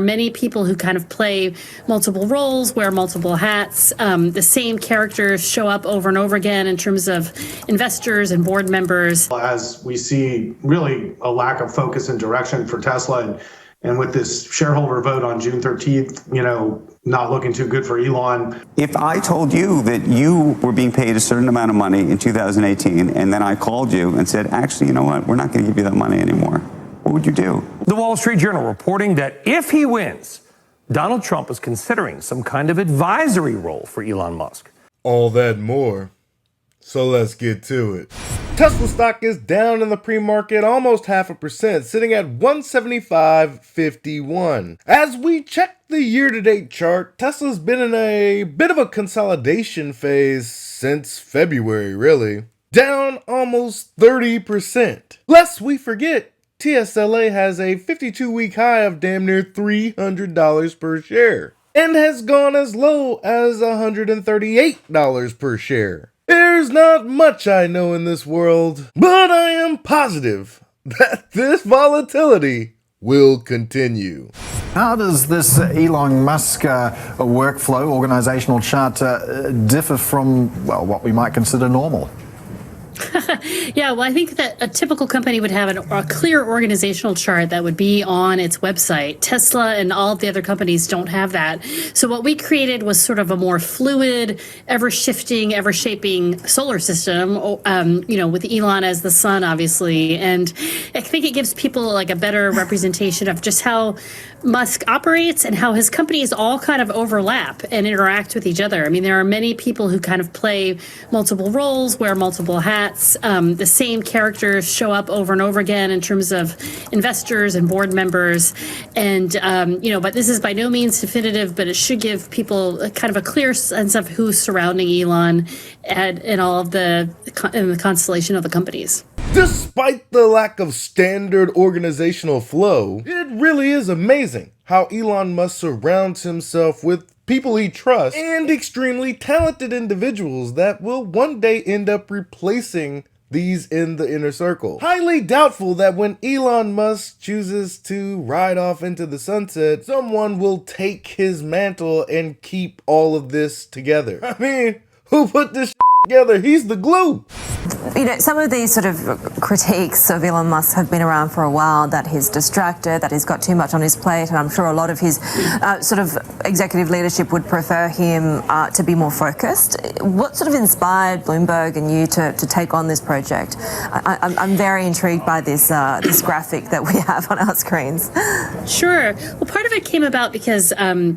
Many people who kind of play multiple roles, wear multiple hats. The same characters show up over and over again in terms of investors and board members. As we see really a lack of focus and direction for Tesla, and with this shareholder vote on June 13th, not looking too good for Elon. If I told you that you were being paid a certain amount of money in 2018, and then I called you and said, actually, you know what, we're not going to give you that money anymore, what would you do? The Wall Street Journal reporting that if he wins, Donald Trump is considering some kind of advisory role for Elon Musk. All that and more. So let's get to it. Tesla stock is down in the pre-market almost 0.5%, sitting at 175.51. As we check the year-to-date chart, Tesla's been in a bit of a consolidation phase since February, really. Down almost 30%. Lest we forget, TSLA has a 52-week high of damn near $300 per share, and has gone as low as $138 per share. There's not much I know in this world, but I am positive that this volatility will continue. How does this Elon Musk workflow, organizational chart differ from, well, what we might consider normal? Yeah, well, I think that a typical company would have a clear organizational chart that would be on its website. Tesla and all of the other companies don't have that. So what we created was sort of a more fluid, ever-shifting, ever-shaping solar system, with Elon as the sun, obviously. And I think it gives people like a better representation of just how Musk operates and how his companies all kind of overlap and interact with each other. I mean, there are many people who kind of play multiple roles, wear multiple hats. The same characters show up over and over again in terms of investors and board members. And, but this is by no means definitive, but it should give people kind of a clear sense of who's surrounding Elon and all of the constellation of the companies. Despite the lack of standard organizational flow, it really is amazing how Elon Musk surrounds himself with people he trusts and extremely talented individuals that will one day end up replacing these in the inner circle. Highly doubtful that when Elon Musk chooses to ride off into the sunset, someone will take his mantle and keep all of this together. I mean, who put this together? He's the glue. Some of these sort of critiques of Elon Musk have been around for a while, that he's distracted, that he's got too much on his plate, and I'm sure a lot of his sort of executive leadership would prefer him to be more focused. What sort of inspired Bloomberg and you to take on this project? I'm very intrigued by this graphic that we have on our screens. Sure. Well, part of it came about because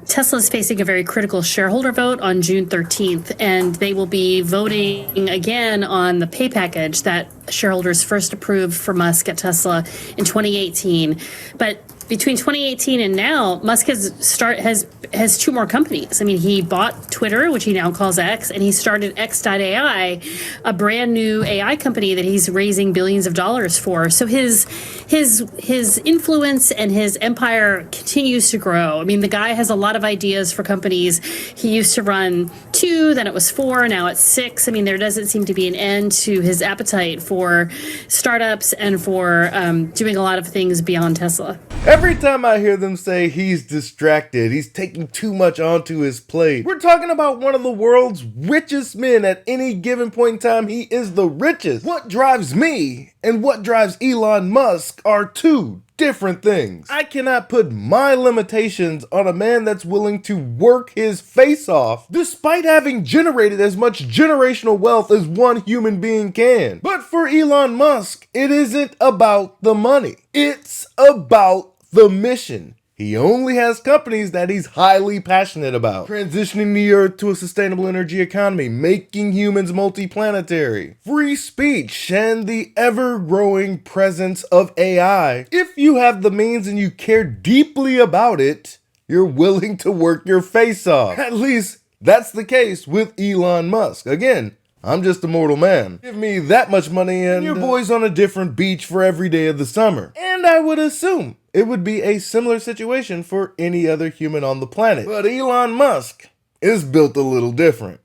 Tesla is facing a very critical shareholder vote on June 13th, and they will be voting again on the pay package that shareholders first approved for Musk at Tesla in 2018. But between 2018 and now, Musk has two more companies. I mean, he bought Twitter, which he now calls X, and he started X.AI, a brand new AI company that he's raising billions of dollars for. So his influence and his empire continues to grow. I mean, the guy has a lot of ideas for companies. He used to run 2, then it was 4, now it's 6. I mean, there doesn't seem to be an end to his appetite for startups and for doing a lot of things beyond Tesla. Every time I hear them say he's distracted, he's taking too much onto his plate, we're talking about one of the world's richest men. At any given point in time, he is the richest. What drives me and what drives Elon Musk are two different things. I cannot put my limitations on a man that's willing to work his face off despite having generated as much generational wealth as one human being can. But for Elon Musk, it isn't about the money. It's about the mission. He only has companies that he's highly passionate about. Transitioning the Earth to a sustainable energy economy, making humans multiplanetary, free speech, and the ever-growing presence of AI. If you have the means and you care deeply about it, you're willing to work your face off. At least that's the case with Elon Musk. Again, I'm just a mortal man. Give me that much money and your boy's on a different beach for every day of the summer. And I would assume it would be a similar situation for any other human on the planet. But Elon Musk is built a little different.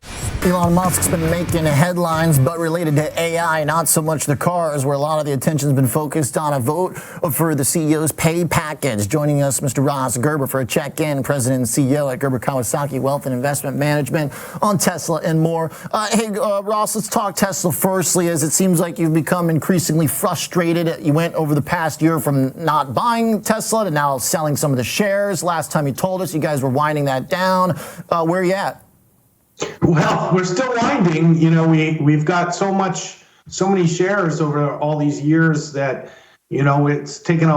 Elon Musk's been making headlines, but related to AI, not so much the cars, where a lot of the attention's been focused on a vote for the CEO's pay package. Joining us, Mr. Ross Gerber for a check-in, President and CEO at Gerber Kawasaki Wealth and Investment Management on Tesla and more. Ross, let's talk Tesla firstly, as it seems like you've become increasingly frustrated. You went over the past year from not buying Tesla to now selling some of the shares. Last time you told us you guys were winding that down. Where are you at? Well, we're still winding. You know, we've got so many shares over all these years that, you know, it's taken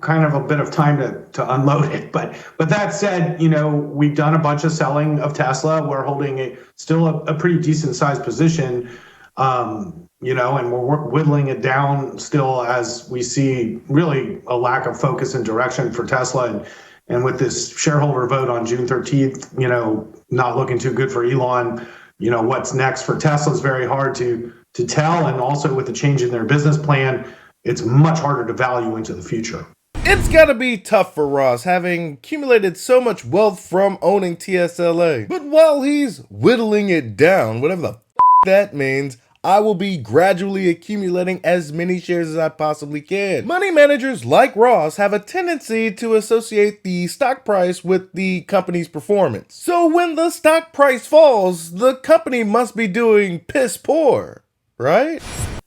kind of a bit of time to unload it. But that said, you know, we've done a bunch of selling of Tesla. We're holding still a pretty decent sized position, you know, and we're whittling it down still as we see really a lack of focus and direction for Tesla. And with this shareholder vote on June 13th, you know, not looking too good for Elon, you know, what's next for Tesla is very hard to tell. And also with the change in their business plan, it's much harder to value into the future. It's gotta be tough for Ross, having accumulated so much wealth from owning TSLA. But while he's whittling it down, whatever the that means, I will be gradually accumulating as many shares as I possibly can. Money managers like Ross have a tendency to associate the stock price with the company's performance. So when the stock price falls, the company must be doing piss poor, right?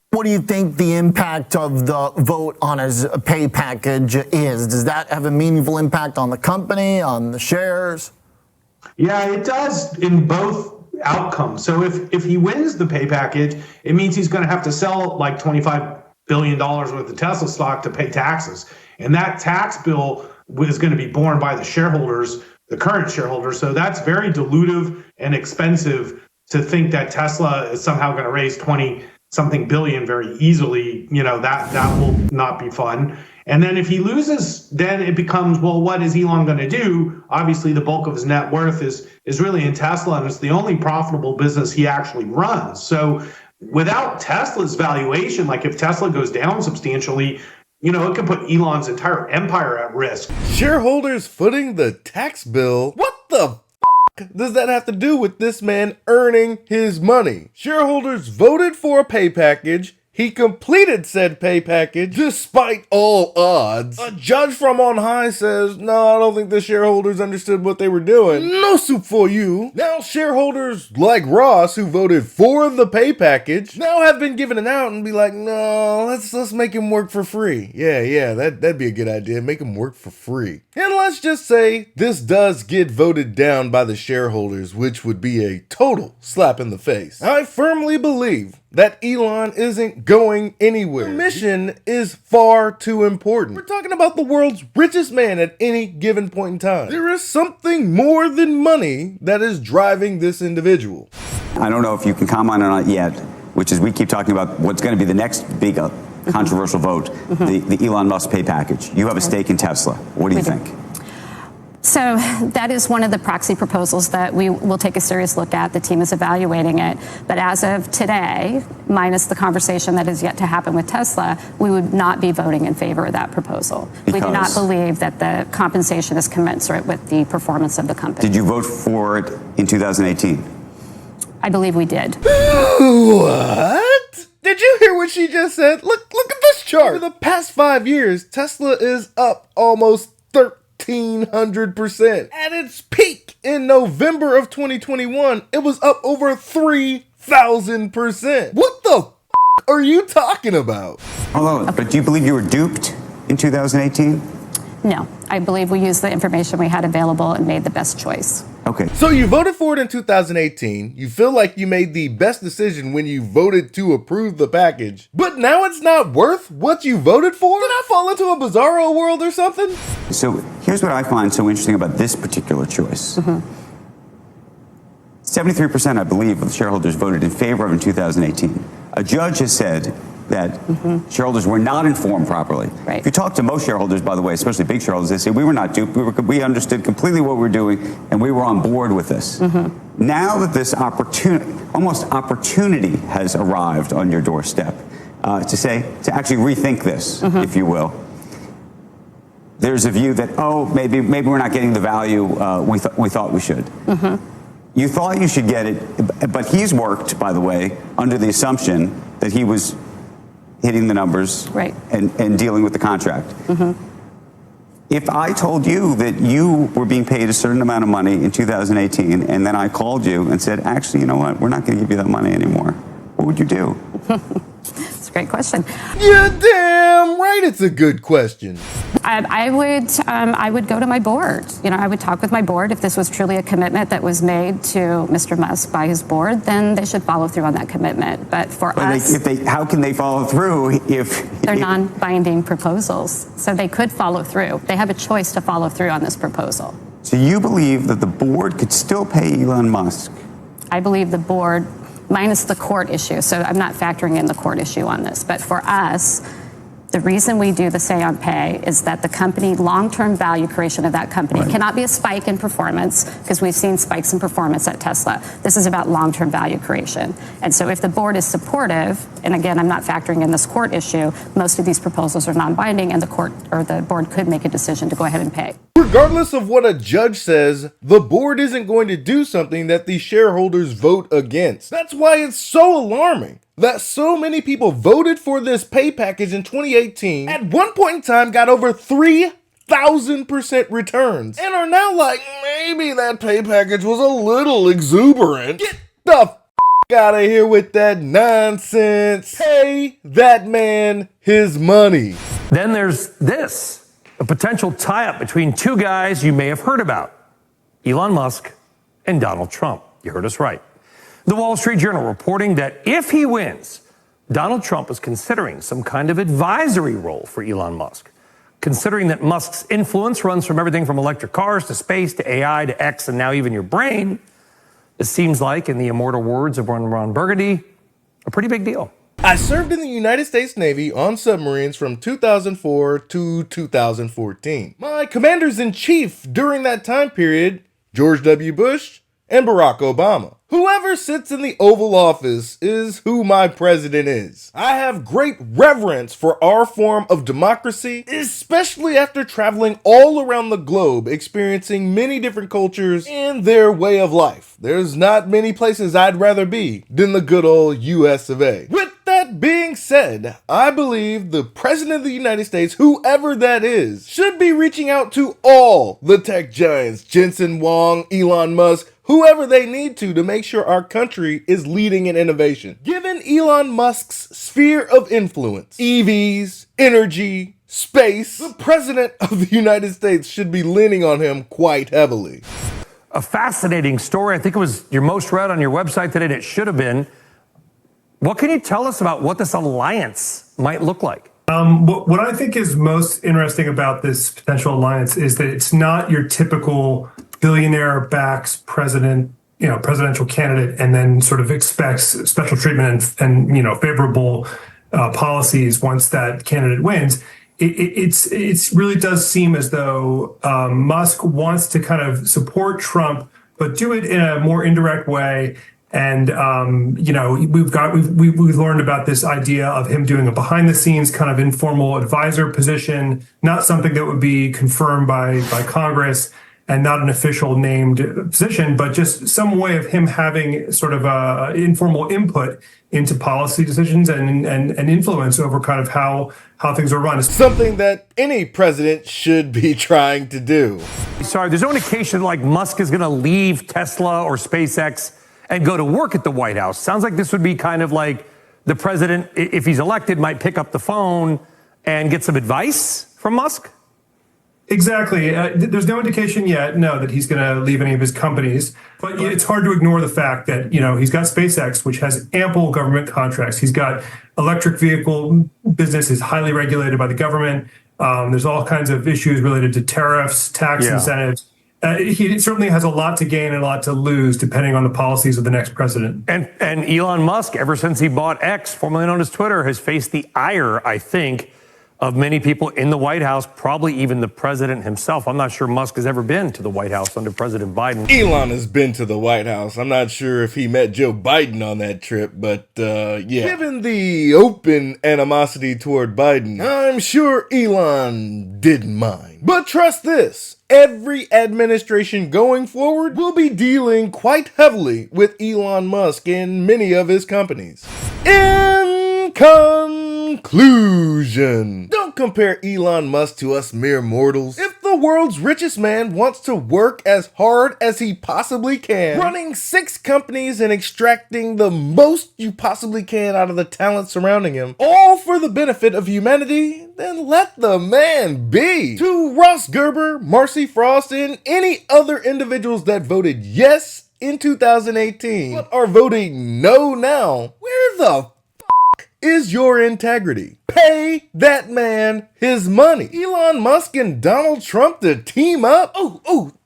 What do you think the impact of the vote on his pay package is? Does that have a meaningful impact on the company, on the shares? Yeah, it does in both outcomes. So if he wins the pay package, it means he's going to have to sell like $25 billion worth of Tesla stock to pay taxes. And that tax bill is going to be borne by the shareholders, the current shareholders. So that's very dilutive and expensive to think that Tesla is somehow going to raise 20-something billion very easily. You know, that will not be fun. And then if he loses, then it becomes, well, what is Elon going to do? Obviously, the bulk of his net worth is really in Tesla, and it's the only profitable business he actually runs. So without Tesla's valuation, like if Tesla goes down substantially, you know, it could put Elon's entire empire at risk. Shareholders footing the tax bill? What the does that have to do with this man earning his money? Shareholders voted for a pay package. He completed said pay package despite all odds. A judge from on high says, no, I don't think the shareholders understood what they were doing. No soup for you. Now shareholders like Ross, who voted for the pay package, now have been given an out and be like, no, let's make him work for free. Yeah, that'd be a good idea. Make him work for free. And let's just say this does get voted down by the shareholders, which would be a total slap in the face. I firmly believe that Elon isn't going anywhere. The mission is far too important. We're talking about the world's richest man at any given point in time. There is something more than money that is driving this individual. I don't know if you can comment on it yet, which is we keep talking about what's going to be the next big controversial vote, the Elon Musk pay package. You have a stake in Tesla. What do you think? So that is one of the proxy proposals that we will take a serious look at. The team is evaluating it. But as of today, minus the conversation that is yet to happen with Tesla, we would not be voting in favor of that proposal. We do not believe that the compensation is commensurate with the performance of the company. Did you vote for it in 2018? I believe we did. What? Did you hear what she just said? Look at this chart. Over the past 5 years, Tesla is up almost 1,300%. At its peak in November of 2021, it was up over 3,000%. What the are you talking about? Hold on, but do you believe you were duped in 2018? No, I believe we used the information we had available and made the best choice. Okay. So you voted for it in 2018. You feel like you made the best decision when you voted to approve the package. But now it's not worth what you voted for? Did I fall into a bizarro world or something? So here's what I find so interesting about this particular choice. 73%, I believe, of the shareholders voted in favor of it in 2018. A judge has said that shareholders were not informed properly. Right. If you talk to most shareholders, by the way, especially big shareholders, they say we were not duped. We understood completely what we were doing, and we were on board with this. Now that this opportunity has arrived on your doorstep to actually rethink this, if you will, there's a view that maybe we're not getting the value we thought we should. You thought you should get it, but he's worked, by the way, under the assumption that he was hitting the numbers right. and dealing with the contract. Mm-hmm. If I told you that you were being paid a certain amount of money in 2018, and then I called you and said, actually, you know what, we're not going to give you that money anymore, what would you do? That's a great question. You're damn right it's a good question. I would go to my board. You know, I would talk with my board. If this was truly a commitment that was made to Mr. Musk by his board, then they should follow through on that commitment. But for us, how can they follow through if they're non-binding proposals? So they could follow through. They have a choice to follow through on this proposal. So you believe that the board could still pay Elon Musk? I believe the board, minus the court issue. So I'm not factoring in the court issue on this. But for us, the reason we do the say on pay is that the company, long-term value creation of that company cannot be a spike in performance, because we've seen spikes in performance at Tesla. This is about long-term value creation. And so if the board is supportive, and again, I'm not factoring in this court issue, most of these proposals are non-binding, and the court or the board could make a decision to go ahead and pay. Regardless of what a judge says, the board isn't going to do something that the shareholders vote against. That's why it's so alarming that so many people voted for this pay package in 2018, at one point in time got over 3,000% returns, and are now like, maybe that pay package was a little exuberant. Get the f*** out of here with that nonsense. Pay that man his money. Then there's this, a potential tie-up between two guys you may have heard about, Elon Musk and Donald Trump. You heard us right. The Wall Street Journal reporting that if he wins, Donald Trump is considering some kind of advisory role for Elon Musk, considering that Musk's influence runs from everything from electric cars to space to AI to X and now even your brain. It seems like, in the immortal words of one Ron Burgundy, a pretty big deal. I served in the United States Navy on submarines from 2004 to 2014. My commanders-in-chief during that time period, George W. Bush and Barack Obama. Whoever sits in the Oval Office is who my president is. I have great reverence for our form of democracy, especially after traveling all around the globe, experiencing many different cultures and their way of life. There's not many places I'd rather be than the good old US of A. With that being said, I believe the President of the United States, whoever that is, should be reaching out to all the tech giants, Jensen Huang, Elon Musk, whoever they need to make sure our country is leading in innovation. Given Elon Musk's sphere of influence, EVs, energy, space, the President of the United States should be leaning on him quite heavily. A fascinating story. I think it was your most read on your website today, and it should have been. What can you tell us about what this alliance might look like? What I think is most interesting about this potential alliance is that it's not your typical billionaire backs president, presidential candidate, and then sort of expects special treatment and favorable policies once that candidate wins. It really does seem as though Musk wants to kind of support Trump, but do it in a more indirect way. And we've learned about this idea of him doing a behind the scenes kind of informal advisor position, not something that would be confirmed by Congress, and not an official named position, but just some way of him having sort of a informal input into policy decisions and influence over kind of how things are run. Something that any president should be trying to do. Sorry, there's no indication like Musk is going to leave Tesla or SpaceX and go to work at the White House. Sounds like this would be kind of like the president, if he's elected, might pick up the phone and get some advice from Musk. Exactly. There's no indication yet, that he's going to leave any of his companies. But it's hard to ignore the fact that, he's got SpaceX, which has ample government contracts. He's got electric vehicle business is highly regulated by the government. There's all kinds of issues related to tariffs, tax incentives. He certainly has a lot to gain and a lot to lose, depending on the policies of the next president. And Elon Musk, ever since he bought X, formerly known as Twitter, has faced the ire, I think, of many people in the White House, probably even the president himself. I'm not sure Musk has ever been to the White House under President Biden. Elon has been to the White House. I'm not sure if he met Joe Biden on that trip, but yeah. Given the open animosity toward Biden, I'm sure Elon didn't mind. But trust this, every administration going forward will be dealing quite heavily with Elon Musk and many of his companies. In conclusion, don't compare Elon Musk to us mere mortals. If the world's richest man wants to work as hard as he possibly can, running 6 companies and extracting the most you possibly can out of the talent surrounding him, all for the benefit of humanity, then let the man be. To Ross Gerber, Marcy Frost, and any other individuals that voted yes in 2018 but are voting no now, where the is your integrity? Pay that man his money. Elon Musk and Donald Trump to team up?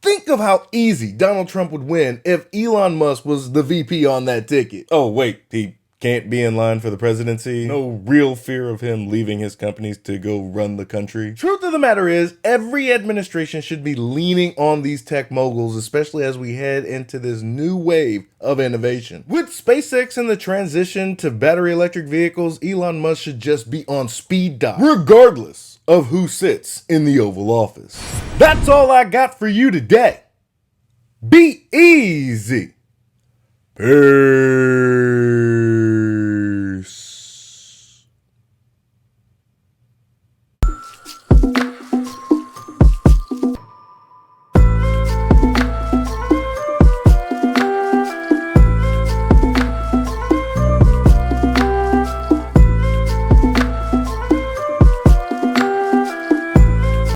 Think of how easy Donald Trump would win if Elon Musk was the VP on that ticket. Oh, wait, he can't be in line for the presidency? No real fear of him leaving his companies to go run the country? Truth of the matter is, every administration should be leaning on these tech moguls, especially as we head into this new wave of innovation. With SpaceX and the transition to battery electric vehicles, Elon Musk should just be on speed dial, regardless of who sits in the Oval Office. That's all I got for you today. Be easy. Peace.